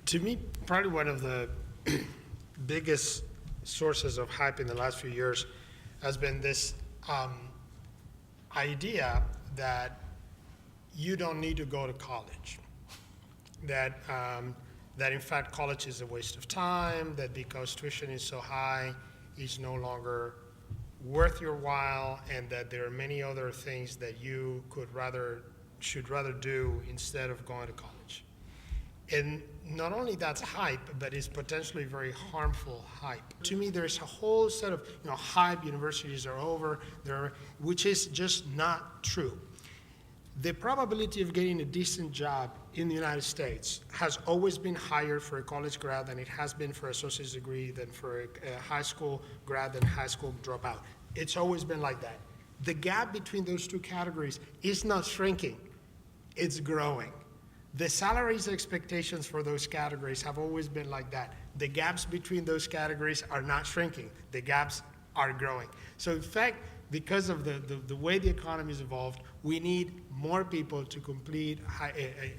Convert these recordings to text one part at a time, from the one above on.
To me, probably one of the biggest sources of hype in the last few years has been this idea that you don't need to go to college, that in fact college is a waste of time, that because tuition is so high, it's no longer worth your while, and that there are many other things that you should rather do instead of going to college. And not only that's hype, but it's potentially very harmful hype. To me, there's a whole set of hype, universities are over, which is just not true. The probability of getting a decent job in the United States has always been higher for a college grad than it has been for an associate's degree, than for a high school grad, than high school dropout. It's always been like that. The gap between those two categories is not shrinking, it's growing. The salaries expectations for those categories have always been like that. The gaps between those categories are not shrinking, the gaps are growing. So in fact, because of the way the economy has evolved, we need more people to complete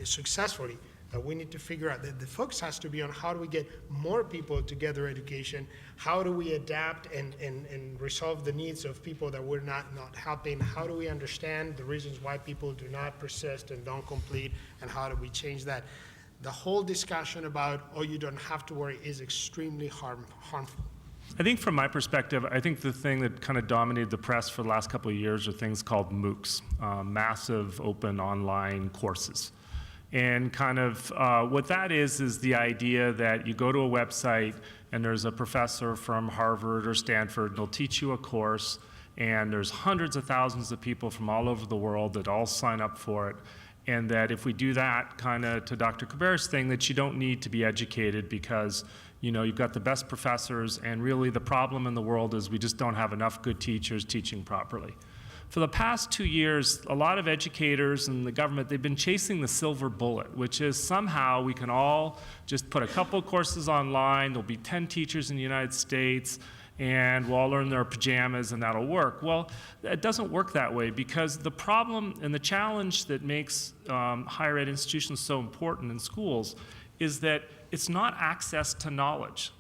successfully. We need to figure out that the focus has to be on how do we get more people to get their education, how do we adapt and resolve the needs of people that we're not helping, how do we understand the reasons why people do not persist and don't complete, and how do we change that. The whole discussion about, oh, you don't have to worry, is extremely harmful. I think from my perspective, I think the thing that kind of dominated the press for the last couple of years are things called MOOCs, massive open online courses. And kind of what that is the idea that you go to a website and there's a professor from Harvard or Stanford, and they'll teach you a course, and there's hundreds of thousands of people from all over the world that all sign up for it. And that if we do that, kind of to Dr. Cabrera's thing, that you don't need to be educated because you've got the best professors, and really the problem in the world is we just don't have enough good teachers teaching properly. For the past 2 years, a lot of educators and the government, they've been chasing the silver bullet, which is somehow we can all just put a couple courses online, there'll be 10 teachers in the United States, and we'll all learn in their pajamas and that'll work. Well, it doesn't work that way, because the problem and the challenge that makes higher ed institutions so important in schools is that it's not access to knowledge.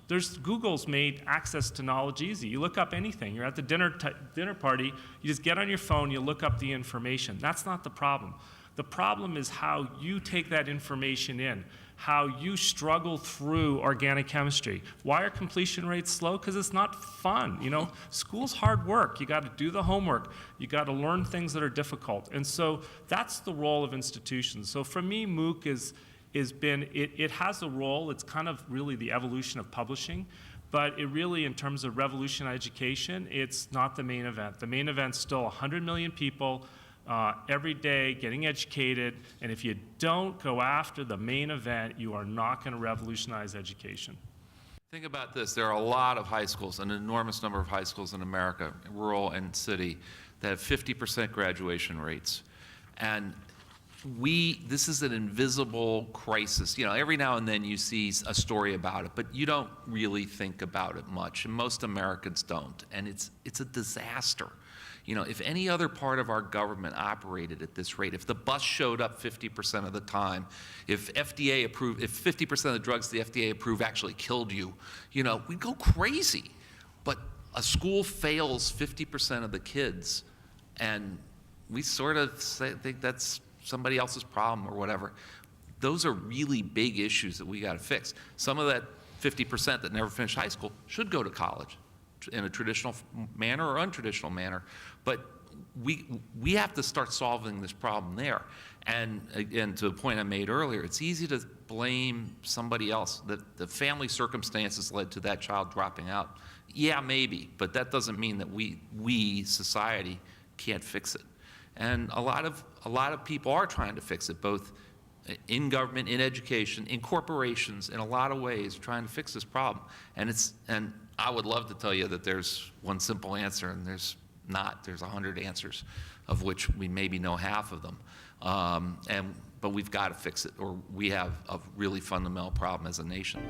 Google's made access to knowledge easy. You look up anything. You're at the dinner party, you just get on your phone, you look up the information. That's not the problem. The problem is how you take that information in, how you struggle through organic chemistry. Why are completion rates slow? Because it's not fun. School's hard work. You got to do the homework. You got to learn things that are difficult. And so that's the role of institutions. So for me, MOOC it has a role. It's kind of really the evolution of publishing, but it really, in terms of revolutionary education, it's not the main event. The main event's still 100 million people every day getting educated, and if you don't go after the main event, you are not going to revolutionize education. Think about this. There are a lot of high schools, an enormous number of high schools in America, rural and city, that have 50% graduation rates. And this is an invisible crisis. Every now and then you see a story about it, but you don't really think about it much, and most Americans don't. And it's a disaster. If any other part of our government operated at this rate, if the bus showed up 50% of the time, if 50% of the drugs the FDA approved actually killed you, we'd go crazy. But a school fails 50% of the kids, and we sort of think that's somebody else's problem or whatever. Those are really big issues that we got to fix. Some of that 50% that never finished high school should go to college in a traditional manner or untraditional manner. But we have to start solving this problem there. And again, to the point I made earlier, it's easy to blame somebody else, that the family circumstances led to that child dropping out. Yeah, maybe, but that doesn't mean that we society can't fix it. And a lot of people are trying to fix it, both in government, in education, in corporations, in a lot of ways, trying to fix this problem. And I would love to tell you that there's one simple answer, and there's not. There's 100 answers, of which we maybe know half of them. But we've got to fix it, or we have a really fundamental problem as a nation.